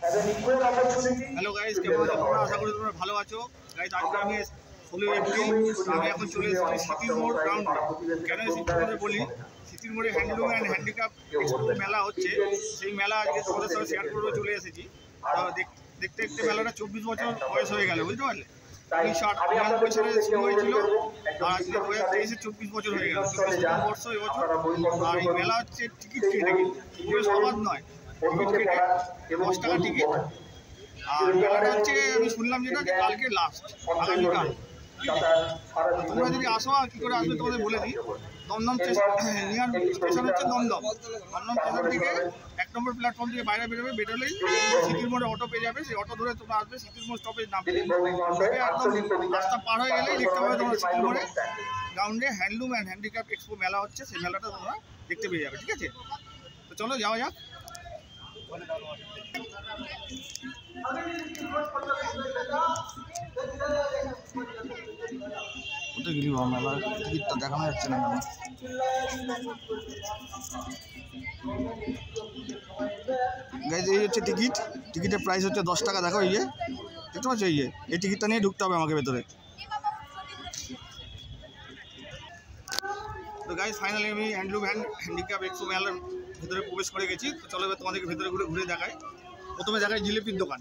Hello guys, কেমন আছো তোমরা? আশা করি তোমরা ভালো আছো। গাইস, আজকে আমি 16 এপ্রিল আমি এখন চলে এসেছি সিটির মোড় গ্রাউন্ডে। কেন সিটির মোড়ে বলি, সিটির মোড়ে হ্যান্ডলুম অ্যান্ড হ্যান্ডিক্যাপ এক্সপো মেলা হচ্ছে। সেই মেলা আজকে তোমাদের সাথে শেয়ার করে চলে এসেছি। দেখতে দেখতে মেলাটা 24 বছর বয়স হয়ে গেল, বুঝতে পারলে? 1998 সালে শুরু হয়েছিল আর আজকে 2023-এ 24 বছর হয়ে গেল। 24 বর্ষ এবছর। আর এই মেলা হচ্ছে টিকিট কেটে, কিন্তু সবার নয়, টিকিট কেটে 10 টাকা টিকিট। আর মেলাটা হচ্ছে আমি শুনলাম যেটা যে কালকে লাস্ট, আগামীকাল। তোমরা যদি আসো, আর কী করে আসবে তোমাদের বলে দিই। দমদম নিয়ার স্টেশন হচ্ছে দমদম স্টেশন থেকে 1 নম্বর প্ল্যাটফর্ম থেকে বাইরে বেরোবে, বেরোলেই সিটির মোড়ে অটো পেয়ে যাবে। সেই অটো ধরে তোমরা আসবে, সিটির মোড় স্টপেজ নামবে। একদম রাস্তা পার হয়ে গেলেই দেখতে পাবে তোমরা সিটির মোড়ে গ্রাউন্ডে হ্যান্ডলুম অ্যান্ড হ্যান্ডিক্যাপ এক্সপো মেলা হচ্ছে। সেই মেলাটা তোমরা দেখতে পেয়ে যাবে, ঠিক আছে? তো চলো যাওয়া যাক। কোথায় গেলি মেলা? টিকিটটা দেখানো যাচ্ছে না কেন? গাইজ, এই হচ্ছে টিকিট। টিকিটের প্রাইস হচ্ছে 10 টাকা। দেখো, এই যে দেখতে পাচ্ছ, এই টিকিটটা নিয়ে ঢুকতে হবে আমাকে ভেতরে। তো গাইজ, ফাইনালি আমি হ্যান্ডলুম হ্যান্ডিক্যাপ এক্সপো মেলার ভেতরে প্রবেশ করে গেছি। তো চলো এবার তোমাদেরকে ভেতরে ঘুরে দেখাই। প্রথমে দেখাই জিলিপির দোকান।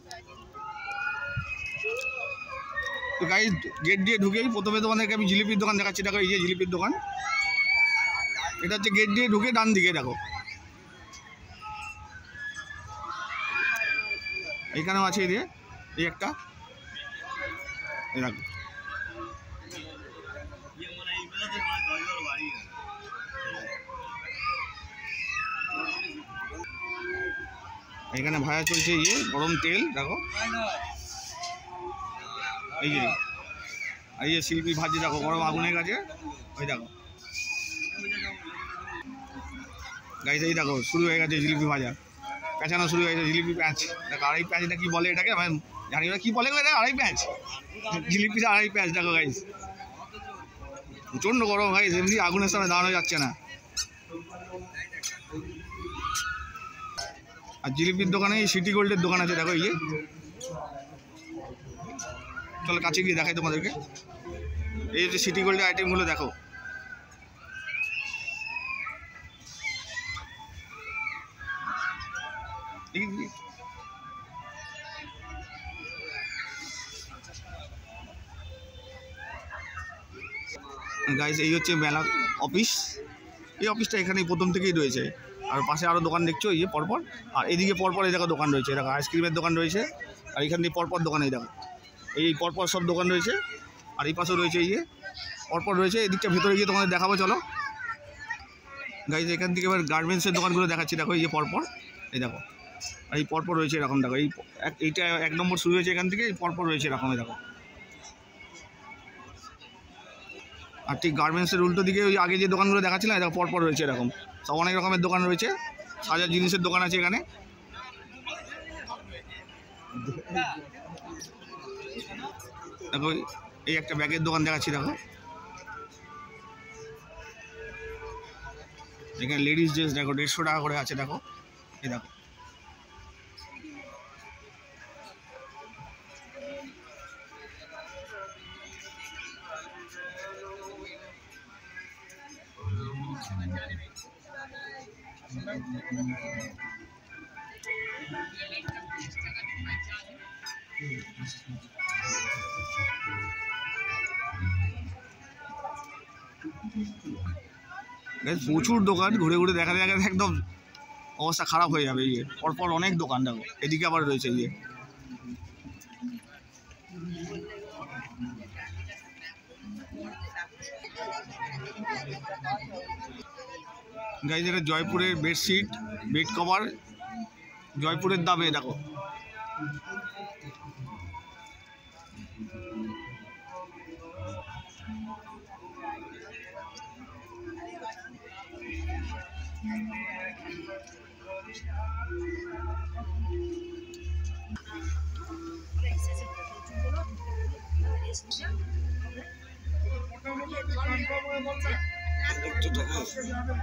তো গাইজ, গেট দিয়ে ঢুকেই প্রথমে তোমাদেরকে আমি জিলিপির দোকান দেখাচ্ছি। দেখো, এই যে জিলিপির দোকান। এটা হচ্ছে গেট দিয়ে ঢুকে ডান দিকে, দেখো এইখানেও আছে। এই দিয়ে এই একটা, এই দেখো। এখানে ভাজা চলছে, গরম তেল, দেখো। এই যে শিল্পী ভাজি, দেখো, গরম আগুনের কাছে। ওই দেখো গাইস, এই দেখো শুরু হয়ে গেছে জিলিপি ভাজা, পেঁচানো শুরু হয়ে গেছে। জিলিপি প্যাঁচ, দেখো, আড়াই প্যাঁচটা কি বলে এটাকে, আমি জানি না কি বলে। আড়াই প্যাঁচ জিলিপি, আড়াই প্যাঁচ। দেখো গাইস, প্রচণ্ড গরম গাইস, এমনি আগুনের সামনে দাঁড়ানো যাচ্ছে না। আর জিলিপির দোকানে সিটি গোল্ডের দোকান আছে, দেখো। এই চলো কাছে গিয়ে দেখাই তোমাদেরকে। এই যে সিটি গোল্ডের আইটেমগুলো দেখো। গাইস, এই হচ্ছে মেলা অফিস। এই অফিসটা এখানেই প্রথম থেকেই রয়েছে। আর পাশে আরও দোকান দেখছো, এই যে পরপর। আর এদিকে পরপর এই দেখো দোকান রয়েছে, দেখো আইসক্রিমের দোকান রয়েছে। আর এখান দিয়ে পরপর দোকান, এই দেখো, এই পরপর সব দোকান রয়েছে। আর এই পাশেও রয়েছে, এই যে পরপর রয়েছে। এদিকটা ভেতরে গিয়ে তোমাদের দেখাবো, চলো গাইস। এখান থেকে এবার গার্মেন্টসের দোকানগুলো দেখাচ্ছি, দেখো। এই যে পরপর, এই দেখো, আর এই পরপর রয়েছে এরকম, দেখো। এইটা 1 নম্বর শুরু হয়েছে এখান থেকে, এই পরপর রয়েছে এরকম, দেখো। আর ঠিক গার্মেন্টসের উল্টো দিকে ওই আগে যে দোকানগুলো দেখাচ্ছিলাম, দেখো পরপর রয়েছে এরকম। সব অনেক রকমের দোকান রয়েছে, সাজার জিনিসের দোকান আছে এখানে। দেখো, এই একটা ব্যাগের দোকান দেখাচ্ছি, দেখো। এখানে লেডিস ড্রেস, দেখো, 150 টাকা করে আছে, দেখো। এই দেখো, প্রচুর দোকান। ঘুরে ঘুরে দেখা একদম অবস্থা খারাপ হয়ে যাবে। পরপর অনেক দোকান, দেখো। এদিকে আবার রয়েছে গাইজ, এটা জয়পুরের বেডশিট, বেড কভার, জয়পুরের দামে, দেখো।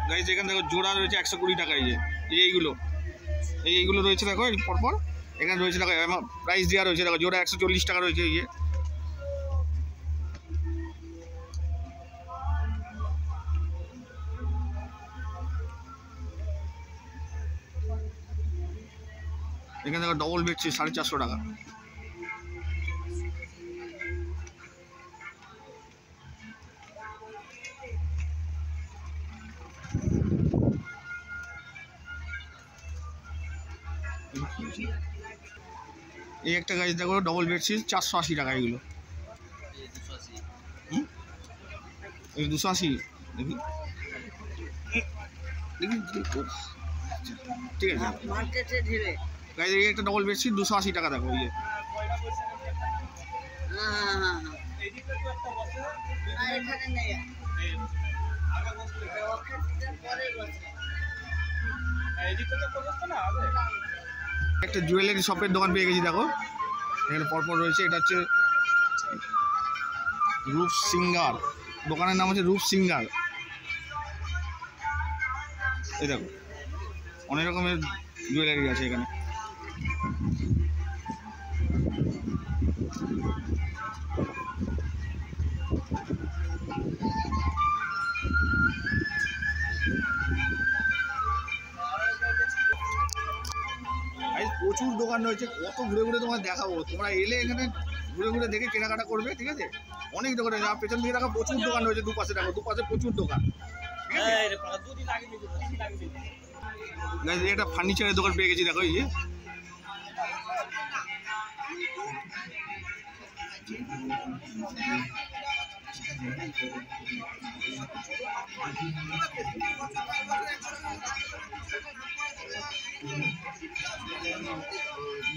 গাইজ, এখানে দেখো জোড়া রয়েছে 120 টাকা। এইগুলো রয়েছে, দেখো পরপর। এখানে রয়েছে দেখো প্রাইস দেওয়া রয়েছে, দেখো জোড়া 140 টাকা রয়েছে। ইয়ে এখানে দেখো ডবল বেডশিট 450 টাকা। এই একটা গাছ দেখো ডবল বেডশিট 480 টাকা। এগুলো এই 280 দেখি দেখি ঠিক আছে মার্কেটে ঢেলে গাছ। এই একটা ডবল বেডশিট 280 টাকা দেখো। ইয়ে এখানে নেই একটা জুয়েলারি শপের দোকান পেয়ে গেছি দেখো, এখানে পরপর রয়েছে। এটা হচ্ছে রূপ সিঙ্গার, দোকানের নাম হচ্ছে রূপ সিঙ্গার। এই দেখো অনেক রকমের জুয়েলারি আছে এখানে। প্রচুর দোকান রয়েছে, কত ঘুরে ঘুরে তোমার দেখাবো। তোমরা এলে এখানে ঘুরে ঘুরে দেখে কেনাকাটা করবে, ঠিক আছে। অনেক দোকান রয়েছে, আর পেছন দিকে দেখো প্রচুর দোকান রয়েছে। দুপাশে দেখো, দুপাশে প্রচুর দোকান। একটা ফার্নিচারের দোকান পেয়ে গেছি দেখো। এই যে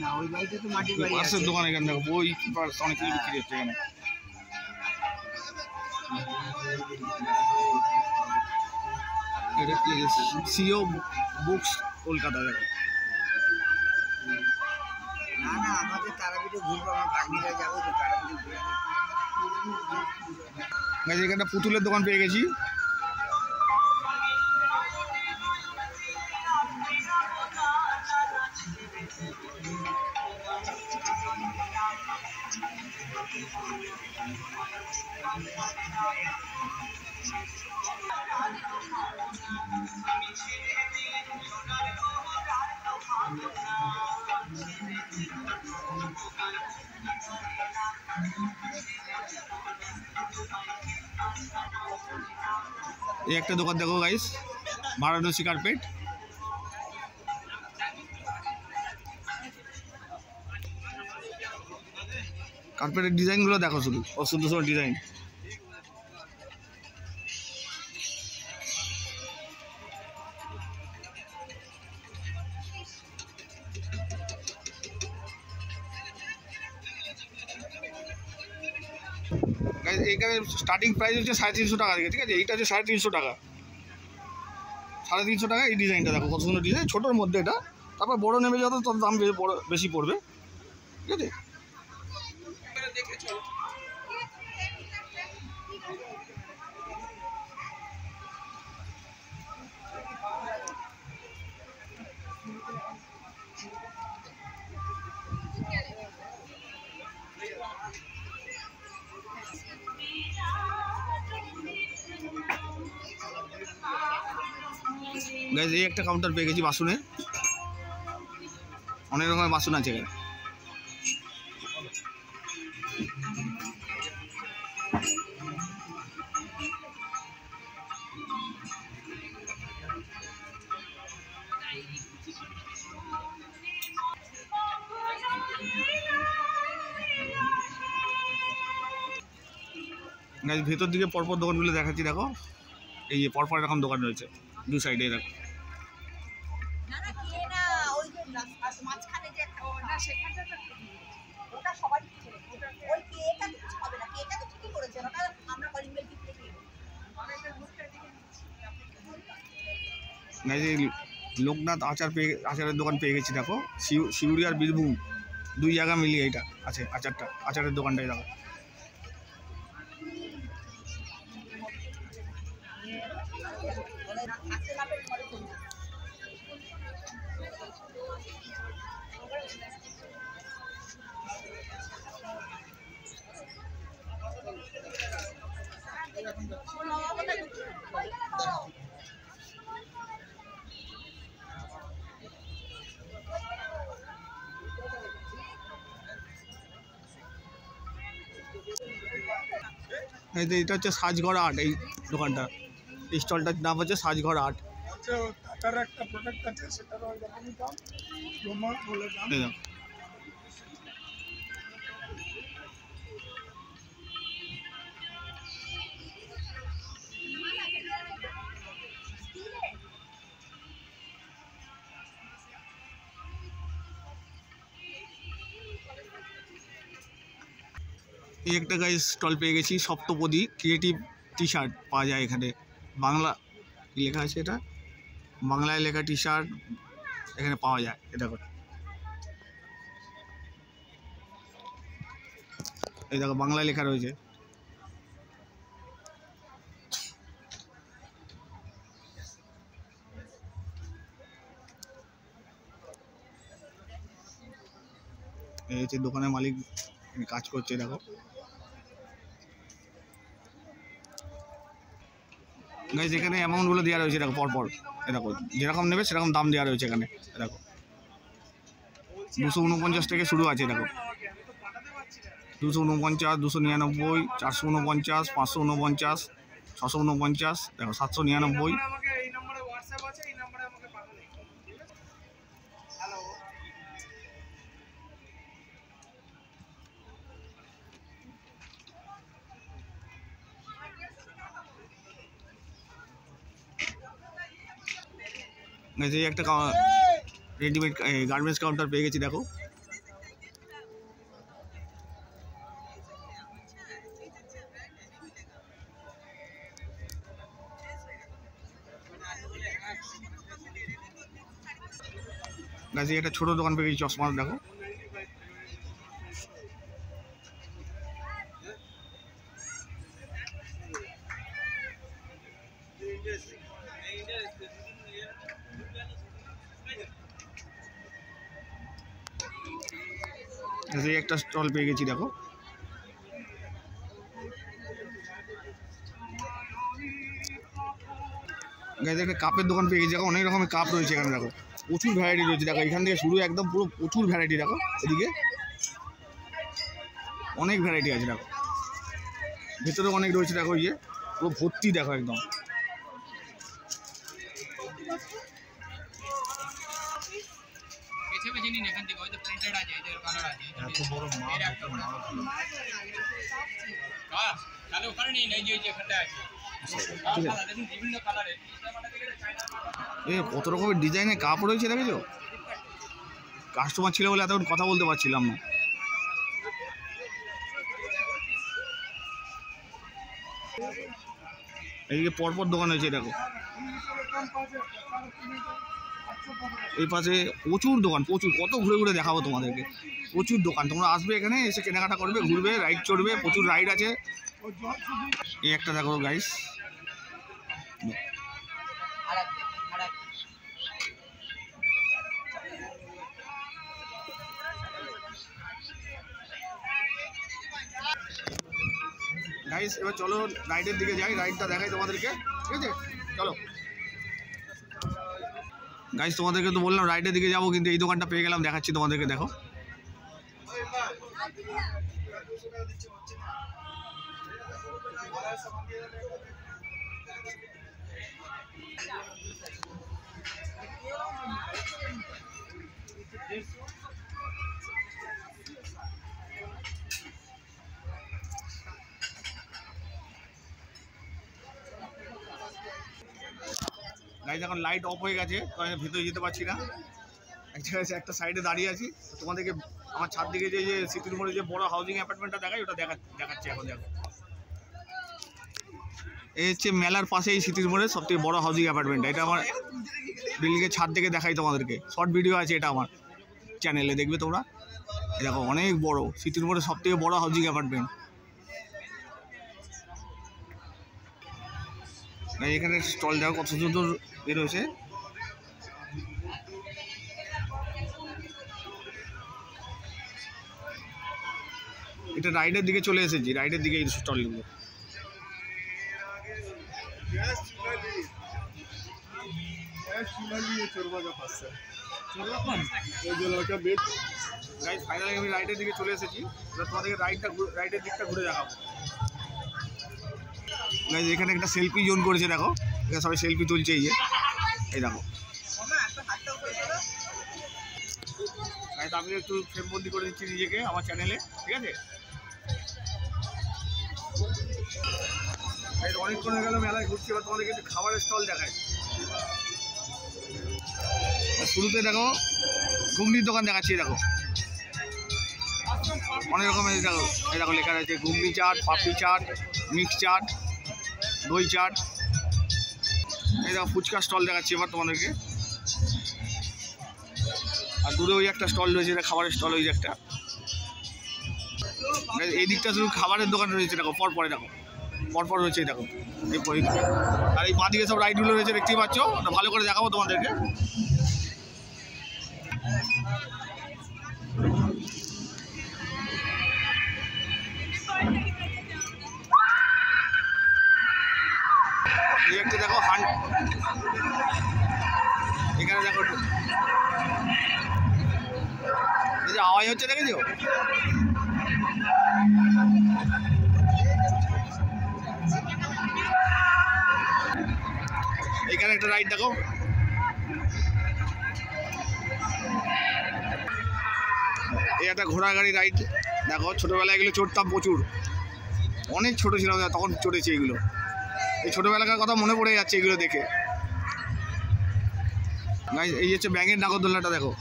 না ওই বাড়িতে তো মাটির বাড়ি পার্সের দোকান। এখানে দেখো বই পার্স অনেক কিছু বিক্রি হচ্ছে এখানে। এটা কি সিও বুকস কলকাতা দেখো। না না আমাদের তারাপীঠে ঘুরবো, আমার ভাগ্নিরা যাবো তো তারাপীঠে ঘুরে। এখানে একটা পুতুলের দোকান পেয়ে গেছি। এই একটা দোকান দেখো গাইস, বারাণসী কার্পেট। কার্পেটের ডিজাইনগুলো দেখো, শুধু অসুন্দর সুন্দর ডিজাইন। এইখানে স্টার্টিং প্রাইস হচ্ছে 350 টাকা থেকে, ঠিক আছে। এইটা হচ্ছে 350 টাকা, 350 টাকা। এই ডিজাইনটা দেখো কত সুন্দর ডিজাইন, ছোটোর মধ্যে এটা। তারপর বড় নেমে যত তত দাম বেশি পড়বে, ঠিক আছে। গাইজ এই একটা কাউন্টার পেয়ে গেছি বাসনের, অনেক রকমের বাসন আছে এখানে। গাইজ ভেতর দিকে পরপর দোকানগুলো দেখাচ্ছি দেখো। এই যে পরপর এরকম দোকান রয়েছে দু সাইডে দেখো। লোকনাথ আচারের দোকান পেয়ে গেছি দেখো। শিউড়ি আর বীরভূম দুই জায়গা মিলিয়ে এটা আছে আচারের দোকানটাই দেখো। এই যে এটা হচ্ছে সাজঘর আর্ট, এই দোকানটা, এই স্টলটার নাম হচ্ছে সাজঘর আর্ট। টাটার একটা প্রোডাক্ট আছে, সেটার ওই রকমই দাম, রোমান বলে দাম। এই দেখো, এই একটা গাইস স্টল পেয়ে গেছি, সপ্তপদী ক্রিয়েটিভ টি শার্ট পাওয়া যায় এখানে। বাংলা কি লেখা আছে, এটা বাংলায় লেখা টি শার্ট এখানে পাওয়া যায়। এটা দেখো, এই দেখো বাংলায় লেখা রয়েছে। এই হচ্ছে দোকানের মালিক কাজ করছে, দেখো গাইস এখানে অ্যামাউন্টগুলো দেওয়া রয়েছে, দেখো পরপর, দেখো যেরকম নেবে সেরকম দাম দেওয়া রয়েছে এখানে। দেখো 249 থেকে শুরু আছে, দেখো 249, 299, 449, 549, 649, দেখো 799। এই একটা রেডিমেড গার্মেন্টস কাউন্টার পেয়ে গেছি, দেখো গাছ একটা ছোট দোকান পেয়ে গেছি চশমার, দেখো একটা স্টল পেয়ে গেছি, দেখো গাছ একটা কাপের দোকান পেয়ে গেছি, দেখো অনেক রকমের কাপ রয়েছে এখানে, দেখো প্রচুর ভ্যারাইটি রয়েছে। দেখো এখান থেকে শুরু একদম পুরো প্রচুর ভ্যারাইটি, দেখো এদিকে অনেক ভ্যারাইটি আছে, দেখো ভেতরে অনেক রয়েছে, দেখো এই যে পুরো ভর্তি, দেখো একদম। কত রকমের ডিজাইনের কাপ রয়েছে, দেখেছো? কাস্টমার ছিল বলে এতক্ষণ কথা বলতে পারছিলাম না। এইদিকে পরপর দোকান হয়েছে, দেখো এই পাশে প্রচুর দোকান, প্রচুর, কত ঘুরে ঘুরে দেখাবো তোমাদেরকে। প্রচুর দোকান, তোমরা আসবে এখানে, এসে কেনাকাটা করবে, ঘুরবে, রাইড চড়বে, প্রচুর রাইড আছে। এই একটা দেখো গাইস, গাইস এবার চলো রাইডের দিকে যাই, রাইডটা দেখাই তোমাদেরকে, ঠিক আছে? চলো গাইস, তোমাদেরকে তো বললাম রাইডের দিকে যাবো, কিন্তু এই দোকানটা পেয়ে গেলাম, দেখাচ্ছি তোমাদেরকে, দেখো গাইস এখন লাইট অফ হয়ে গেছে, তো আমি ভেতরে যেতে পারছি না। এক জায়গায় একটা সাইডে দাঁড়িয়ে আছি, তোমাদেরকে আমার ছাদ দিকে যে সিটির মোড়ে যে বড় হাউজিং অ্যাপার্টমেন্টটা দেখাই, ওটা দেখাচ্ছি এখন। দেখো এই হচ্ছে মেলার পাশে এই সিটির মোড়ে সবথেকে বড় হাউজিং অ্যাপার্টমেন্ট, এটা আমার বিল্ডিংয়ের ছাদ থেকে দেখাই তোমাদেরকে, শর্ট ভিডিও আছে এটা আমার চ্যানেলে, দেখবে তোমরা। দেখো অনেক বড়, সিটির মোড়ে সবথেকে বড় হাউজিং অ্যাপার্টমেন্ট। এখানে স্টল দেখো কত সুন্দর বেরোছে। এটা রাইডের দিকে চলে এসেছি, রাইডের দিকে এই স্টলগুলো। ফাইনালি আমি রাইডের দিকে চলে এসেছি, তোমাদেরকে রাইডের দিকটা ঘুরে দেখাবো। গাইজ এখানে একটা সেলফি জোন করেছে, দেখো এখানে সবাই সেলফি তুলছে। এই দেখো গাইজ, আমি একটু ফ্রেমবন্দি করে দিচ্ছি নিজেকে আমার চ্যানেলে, ঠিক আছে? অনেকক্ষণ হয়ে গেল মেলায় ঘুরছি, এবার তোমাদেরকে একটু খাবারের স্টল দেখায়। শুরুতে দেখো ঘুগনির দোকান দেখাচ্ছি, দেখো অনেক রকমের। দেখো এই দেখো লেখা রয়েছে ঘুগনি চাট, পাপড়ি চাট, মিক্স চাট, দই চাট। এই দেখো ফুচকা স্টল দেখাচ্ছি এবার তোমাদেরকে। আর দূরে ওই একটা স্টল রয়েছে, এটা খাবারের স্টল, ওই যে একটা। এই দিকটা শুধু খাবারের দোকান রয়েছে, দেখো পরপরে, দেখো পরপর রয়েছে, দেখো এই পরিদিকে। আর এই বাঁদিকে সব রাইডগুলো রয়েছে, দেখতেই পাচ্ছ। ওটা ভালো করে দেখাবো তোমাদেরকে। এই একটা দেখো এখানে দেখো এই যে আওয়াজ হচ্ছে, দেখেছো? এখানে একটা রাইড দেখো, এই একটা ঘোড়া গাড়ি রাইড দেখো। ছোটোবেলায় এগুলো চড়তাম প্রচুর, অনেক ছোটো ছিলাম তখন চড়েছি এগুলো। এই ছোটোবেলাকার কথা মনে পড়ে যাচ্ছে এগুলো দেখে। এই হচ্ছে ব্যাঙের নাগরদোলনাটা, দেখো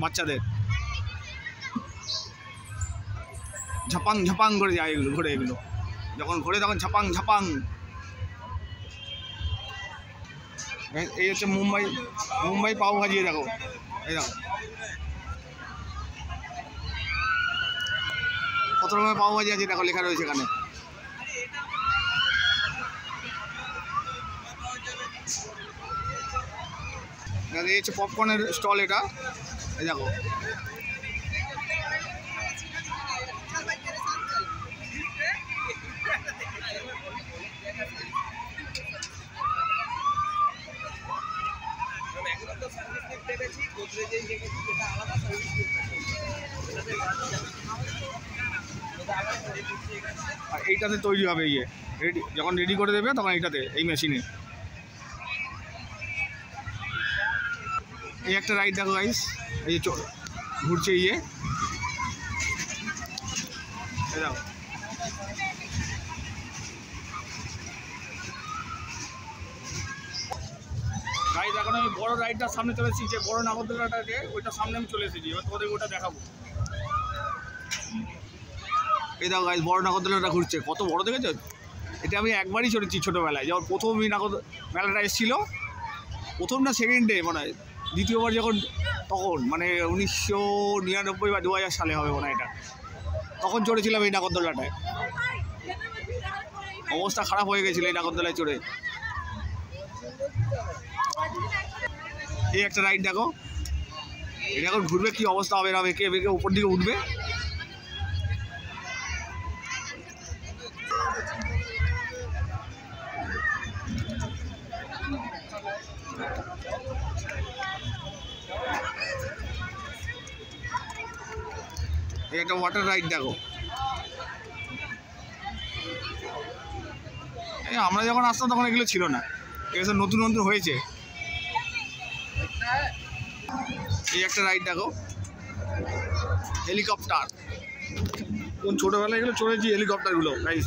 বাচ্চাদের ঝাপাং ঝাপাং করে যায় এগুলো ঘোরে। এগুলো যখন ঘোরে তখন ঝাপাং ঝাপাং। এই হচ্ছে মুম্বাই পাও ভাজি, দেখো এই দেখো কত রকমের পাও ভাজি আছে, দেখো লেখা রয়েছে এখানে। এই হচ্ছে পপকর্নের স্টল, এটা এই দেখো। আর এইটাতে তৈরি হবে, ইয়ে রেডি, যখন রেডি করে দেবে তখন এইটাতে, এই মেশিনে। এই একটা রাইড দেখো গাইস, এই যে ঘুরছে ইয়ে, এই দেখো। গাইস এখন আমি বড় রাইডটার সামনে চলে এসেছি, যে বড় নাগরদোলনাটাকে, ওইটার সামনে আমি চলে এসেছি। এবার তোমাদের ওটা দেখাবো। এই দেখো গাইস, বড় নাগরদোলনাটা ঘুরছে, কত বড় দেখেছো? এটা আমি একবারই চড়েছি ছোটোবেলায়, যখন প্রথম এই মেলাটা এসেছিলো, প্রথম না সেকেন্ডে মনে হয়, দ্বিতীয়বার যখন, তখন মানে 1999 বা 2000 সালে হবে মনে হয় এটা, তখন চড়েছিলাম এই নাগরদোলনাটায়। অবস্থা খারাপ হয়ে গেছিলো এই নাগরদোলায় চড়ে। এই একটা রাইড দেখো, এটা এখন ঘুরবে, কি অবস্থা হবে না, বেঁকে বেঁকে উপর দিকে উঠবে। এই একটা ওয়াটার রাইড দেখো। আমরা যখন আসতাম তখন এগুলো ছিল না, এগুলো নতুন নতুন হয়েছে। এই একটা রাইড দেখো, হেলিকপ্টার। কোন ছোটোবেলায় এগুলো চড়েছি হেলিকপ্টারগুলো গাইস।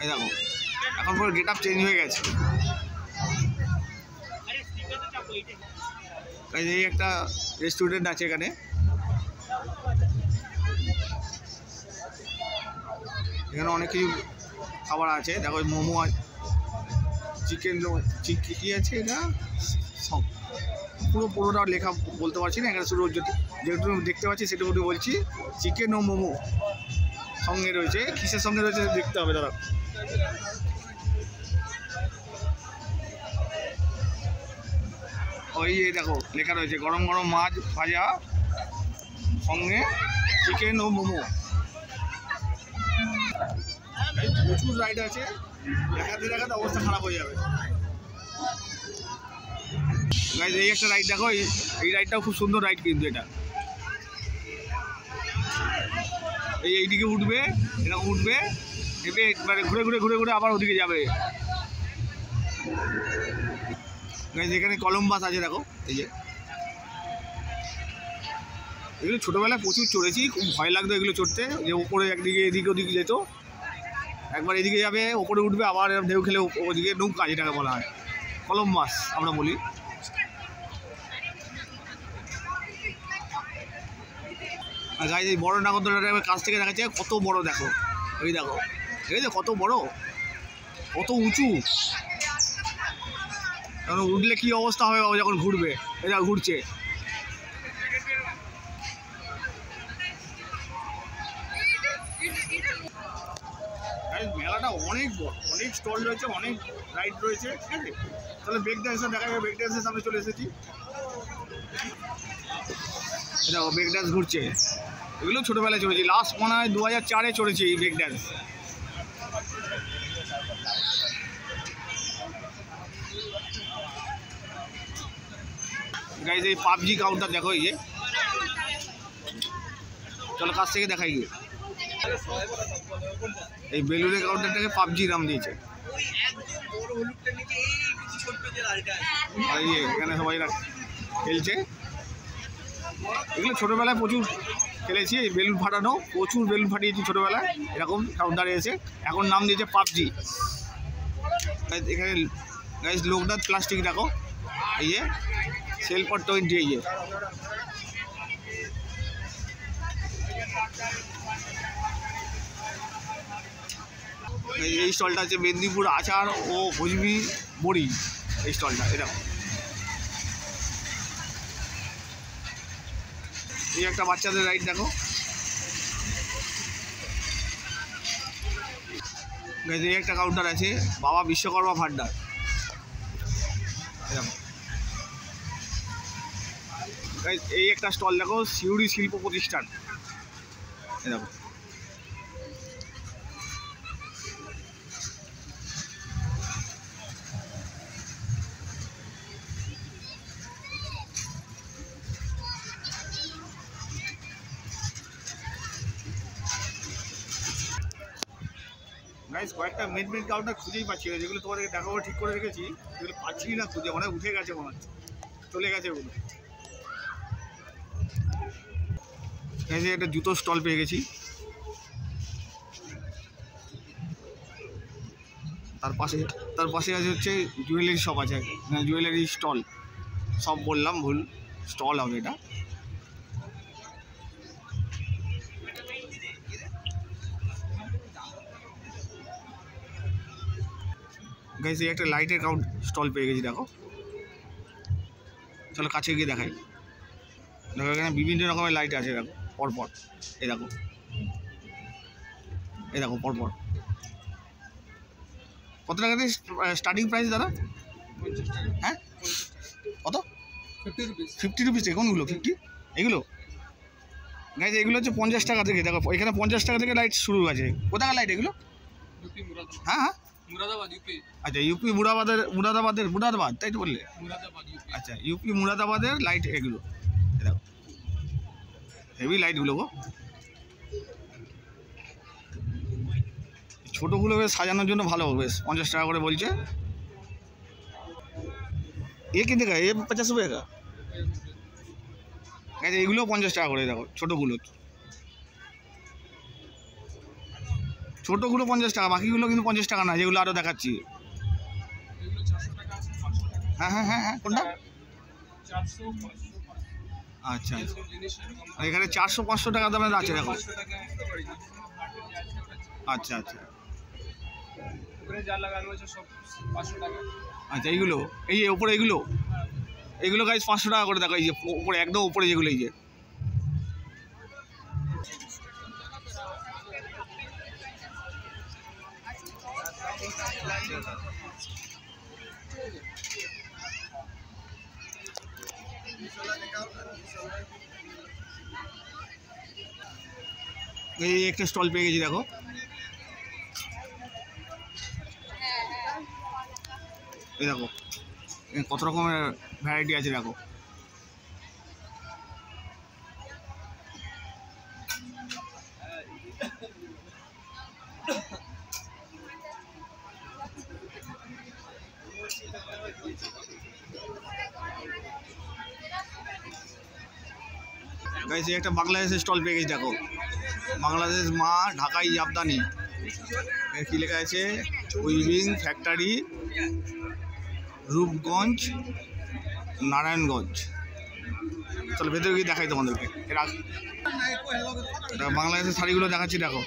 এই দেখো এখন পুরো গেট আপ চেঞ্জ হয়ে গেছে। এই একটা রেস্টুরেন্ট আছে এখানে, এখানে অনেক কিছু খাবার আছে দেখো, মোমো আছে, চিকেন কী আছে এটা সব, পুরোটা লেখা বলতে পারছি না এখানে, শুধু যেটুকু দেখতে পাচ্ছি সেটুকু বলছি। চিকেন ও মোমো সঙ্গে রয়েছে, কিসের সঙ্গে রয়েছে দেখতে হবে দাদা। ওই দেখো লেখা রয়েছে গরম গরম মাছ ভাজা সঙ্গে চিকেন ও মোমো। প্রচুর রাইড আছে, দেখাতে দেখাতে অবস্থা খারাপ হয়ে যাবে। গাইস এই একটা রাইড দেখো, এই রাইডটাও খুব সুন্দর রাইড কিন্তু এটা। এইদিকে উঠবে, এরকম উঠবে, এবার মানে ঘুরে ঘুরে ঘুরে ঘুরে আবার ওদিকে যাবে। এখানে কলম্বাস আছে দেখো, এই যে এগুলো ছোটোবেলায় প্রচুর চড়েছি, খুব ভয় লাগতো এগুলো চড়তে, যে ওপরে একদিকে এদিকে ওদিকে যেত, একবার এদিকে যাবে ওপরে উঠবে আবার ঢেউ খেলে ওদিকে নৌকা যেটাকে বলা হয়, কলম্বাস আমরা বলি। গাইজ এই বড় নাগরদোলাটা কাছ থেকে দেখা যায় কত বড়, দেখো এই দেখো, এই যে কত বড়, কত উঁচু, কারণ উঠলে কী অবস্থা হবে যখন ঘুরবে, এটা ঘুরছে। মেলাটা অনেক বড়, অনেক স্টল রয়েছে, অনেক রাইড রয়েছে, ঠিক আছে। তাহলে ব্রেক ড্যান্সটা দেখা যাবে, ব্রেক ড্যান্সের সামনে চলে এসেছি, দেখো ব্রেক ড্যান্স ঘুরছে, এগুলো ছোটোবেলায় চড়েছি, লাস্ট মনে হয় 2004-এ চড়েছি এই ব্রেক ড্যান্স। গাইজ এই পাবজি কাউন্টার দেখো, এই যে চলো কাছ থেকে দেখাই গিয়ে, এই বেলুনের কাউন্টারটাকে পাবজি নাম দিয়েছে। আর এখানে সবাই খেলছে, এগুলো ছোটোবেলায় প্রচুর খেলেছি, এই বেলুন ফাটানো, প্রচুর বেলুন ফাটিয়েছি ছোটোবেলায়, এরকম কাউন্টারে এসে, এখন নাম দিয়েছে পাবজি। এখানে গাইজ লোকনাথ প্লাস্টিক দেখো, এই যে সেল ফর 20, এই যে এই স্টলটা হচ্ছে মেদিনীপুর আচার ও ভুজবি বড়ি, এই স্টলটা এরকম। এই একটা বাচ্চাদের রাইড দেখো, এই একটা কাউন্টার আছে বাবা বিশ্বকর্মা ভান্ডার, এরকম। এই একটা স্টল দেখো সিউড়ি শিল্প প্রতিষ্ঠান, এরকম। গাইজ কয়েকটা মেন কাউন্টার খুঁজেই পাচ্ছি না, যেগুলো তোমাদেরকে দেখাবো ঠিক করে রেখেছি, এগুলো পাচ্ছি না খুঁজে, মানে উঠে গেছে মনে হচ্ছে, চলে গেছে ওগুলো। এই যে একটা জুতো স্টল পেয়ে গেছি, তার পাশে আছে হচ্ছে জুয়েলারি শপ আছে, জুয়েলারি স্টল, সব বললাম ভুল, স্টল হবে এটা। গাইজ এই একটা লাইটের স্টল পেয়ে গেছি দেখো, চলো কাছে গিয়ে দেখাই। দেখো এখানে বিভিন্ন রকমের লাইট আছে, দেখো পরপর, এই দেখো, এই দেখো পরপর। কত টাকা দিয়ে স্টার্টিং প্রাইস দাদা? হ্যাঁ কত? 50 রুপিস। কোনগুলো 50? এগুলো গাইজ এগুলো হচ্ছে 50 টাকা থেকে, দেখো এখানে 50 টাকা থেকে লাইট শুরু আছে। কোথাকার লাইট এগুলো? হ্যাঁ হ্যাঁ আচ্ছা, ইউপি মুরাদাবাদ তাই তো বললে? আচ্ছা, ইউপি মুরাদাবাদের লাইট এগুলো, দেখো হেভি লাইটগুলো গো, ছোটোগুলো বেশ সাজানোর জন্য ভালো, বেশ 50 টাকা করে বলছে। এ কিনতে গায়ে 50 रुपये का। আচ্ছা এগুলোও 50 টাকা করে, দেখো ছোটোগুলো, ছোটোগুলো 50 টাকা, বাকিগুলো কিন্তু 50 টাকা না, যেগুলো আরও দেখাচ্ছি। হ্যাঁ হ্যাঁ হ্যাঁ হ্যাঁ কোনটা? আচ্ছা আচ্ছা, এখানে 400-500 টাকা দামের আছে দেখো। আচ্ছা আচ্ছা আচ্ছা, এইগুলো এই যে ওপরে এগুলো গাইজ 500 টাকা করে, দেখো এই যে ওপরে একদম ওপরে যেগুলো, এই যে এই একটা স্টল পেয়ে গেছি দেখো, এই দেখো কত রকমের ভ্যারাইটি আছে দেখো। গাইস একটা বাংলাদেশের স্টল পেয়ে গেছি দেখো, বাংলাদেশ মা ঢাকাই জামদানি। এর কি লেখা আছে? Weaving factory, Rupganj, Narayanganj. চলো ভেতরে গিয়ে দেখাই তোমাদেরকে। বাংলাদেশের শাড়িগুলো দেখাচ্ছি দেখো।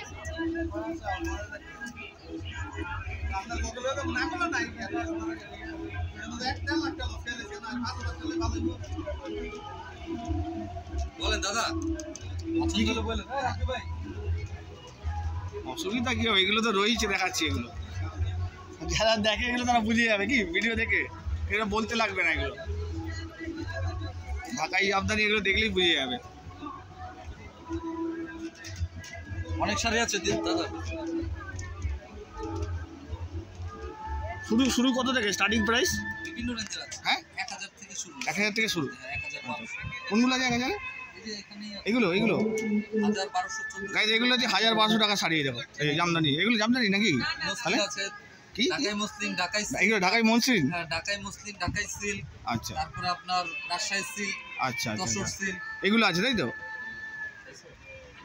বলেন দাদা, অসুবিধা কি হবে? এগুলো তো রয়েছে, দেখাচ্ছি। এগুলো যারা দেখে এগুলো তারা বুঝে যাবে কি ভিডিও দেখে, এগুলো বলতে লাগবে না। এগুলো ঢাকাই জামদানি, এগুলো দেখলেই বুঝে যাবে। অনেক শাড়ি আছে দাদা। শুরু কত থেকে স্টার্টিং প্রাইস? বিভিন্ন রেঞ্জের আছে। হ্যাঁ 1000 থেকে শুরু। 1000 থেকে শুরু। 1000 কোনগুলো আছে 1000? এগুলো 1200 গাইজ এগুলো যে 1200 টাকা শাড়ি দেখো। এই জামদানি, এগুলো জামদানি নাকি? তাহলে আছে কি ঢাকাই মুসলিম, ঢাকাই সিল্ক। এগুলো ঢাকাই মসলিন? হ্যাঁ, ঢাকাই মুসলিম, ঢাকাই সিল্ক। আচ্ছা তারপরে আপনার রাজশাহী সিল্ক, আচ্ছা আচ্ছা যশোর সিল্ক। এগুলো আছে তাই তো?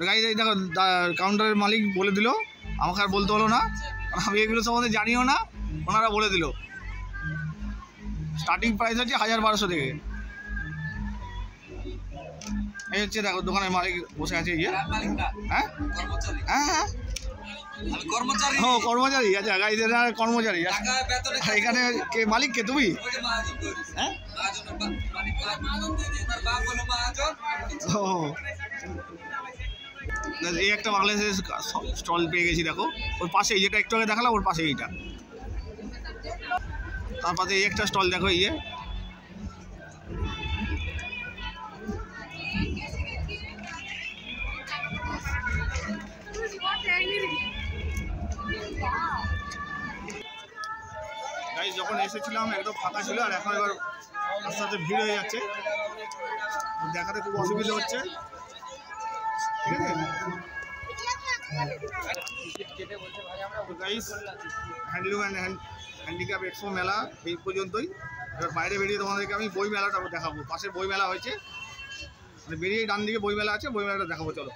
গাইজ এই দেখো কাউন্টারের মালিক বলে দিল, আমাকে আর বলতে হলো না, আমি এগুলো সম্বন্ধে জানিও না, ওনারা বলে দিল। স্টার্টিং প্রাইস হচ্ছে 1200 থেকে। এই হচ্ছে দেখো দোকানের মালিক বসে আছে। ইয়ে মালিক না, হ্যাঁ কর্মচারী। হ্যাঁ আমি কর্মচারী। ও কর্মচারী। আচ্ছা গাইজ এরা কর্মচারী। টাকা বেতনে আর এখানে কে মালিক? কে তুমি? ওই যে মহাজন তৈরি। হ্যাঁ মহাজনের মানে মহাজন দিয়ে তার বাপ হলো মহাজন। ও এই একটা বাংলাদেশের স্টল পেয়ে গেছি দেখো। ওর পাশে যেটা একটু আগে দেখালাম, ওর পাশে এইটা। তার পাশে এই একটা স্টল দেখো। ইয়ে গাইস যখন এসেছিলাম একদম ফাঁকা ছিল, আর এখন এবার আস্তে আস্তে ভিড় হয়ে যাচ্ছে, দেখাতে খুব অসুবিধা হচ্ছে। ঠিক আছে তো guys, handloom and handicap expo মেলা এই পর্যন্তই। এবার বাইরে বেরিয়ে তোমাদেরকে আমি বই মেলাটা দেখাবো। পাশে বই মেলা হয়েছে, মানে বেরিয়ে ডান দিকে বই মেলা আছে, বই মেলাটা দেখাবো। চলো।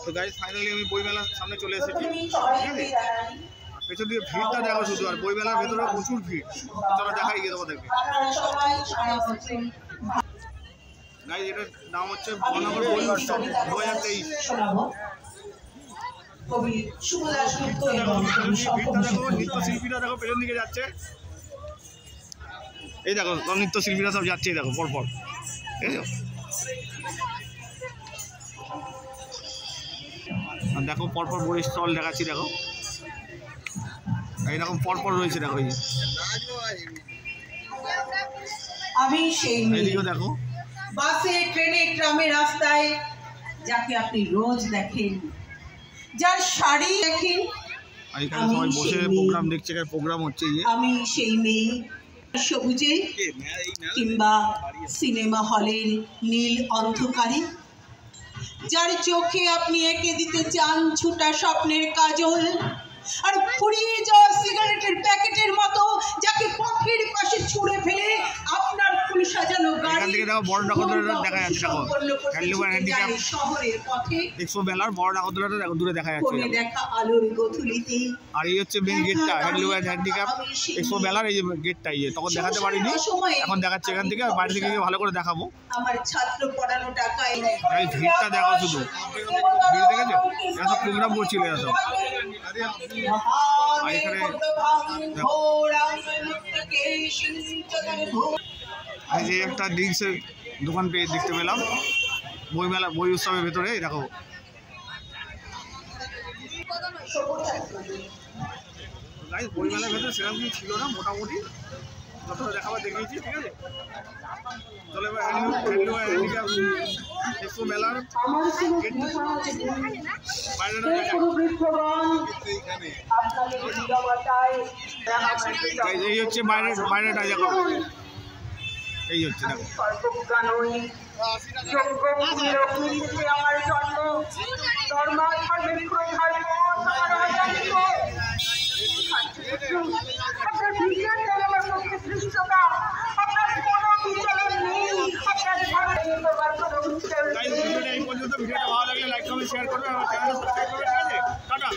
তো গাইস ফাইনালি আমি বই মেলার সামনে চলে এসেছি। ঠিক আছে, পেছন দিকে ভিড়টা দেখো শুধু, আর বই মেলার ভেতরে প্রচুর ভিড়। চলো দেখাই গিয়ে তোমাদেরকে। গাইস এটার নাম হচ্ছে বনগর বই উৎসব 2023। নৃত্যশিল্পীরা দেখো পেছন দিকে যাচ্ছে। এই দেখো নৃত্যশিল্পীরা সব যাচ্ছে, দেখো পরপর। ঠিক আছে, আর দেখো পরপর বই স্টল দেখাচ্ছি। দেখো এইরকম পরপর রয়েছে। দেখো আমি সেই এইদিকেও দেখো। বাসে, ট্রেনে, ট্রামে, রাস্তায় যাকে আপনি রোজ দেখেন, যার শাড়ি দেখেন, আর এখানে সবাই বসে প্রোগ্রাম দেখছে। প্রোগ্রাম হচ্ছে। আমি সেই মেয়ে, সবুজে কিংবা সিনেমা হলের নীল অন্ধকারে, যার চোখে আপনি এঁকে দিতে চান ছোটা স্বপ্নের কাজল, আর ফুরিয়ে যাওয়া সিগারেটের প্যাকেটের মতো যাকে পথের পাশে ছুঁড়ে ফেলে আপনার ফুল সাজানো গাড়ি বড় ডাকতলাটা দেখা যাচ্ছে। দেখো হ্যান্ডলুম অ্যান্ড হ্যান্ডিক্যাপ শহরের পথে এক্সপো মেলার বড় ডাকতলাটা দেখো, দূরে দেখা যাচ্ছে। কোণে দেখা আলোর গোধূলিতে। আর এই হচ্ছে মেন গেটটা, হ্যান্ডলুম অ্যান্ড হ্যান্ডিক্যাপ এক্সপো মেলার এই যে গেটটা। ইয়ে তখন দেখাতে পারিনি, এখন দেখাচ্ছে এখান থেকে। আর বাইরে থেকে গিয়ে ভালো করে দেখাবো। আমার ছাত্র পড়ানো টাকায় এই ভিড়টা দেখো শুধু, ভিড় দেখেছো? এরা সব প্রোগ্রাম করছিল। এরা সব আর এখানে এই যে একটা ড্রিঙ্কসের দোকান পেয়ে দেখতে পেলাম বই মেলা, বই উৎসবের ভেতরে। দেখো বই মেলার ভেতরে সেরকম কিছু ছিল না, মোটামুটি যতটা দেখাবার দেখিয়েছি। ঠিক আছে, চলো এবার এক্সপো মেলার এই হচ্ছে বাইরেটা। দেখো এই হচ্ছে, দেখো আপনার শেয়ার করবেন, আমার চ্যানেলটা সাবস্ক্রাইব করবেন, ঠিক আছে? টাটা।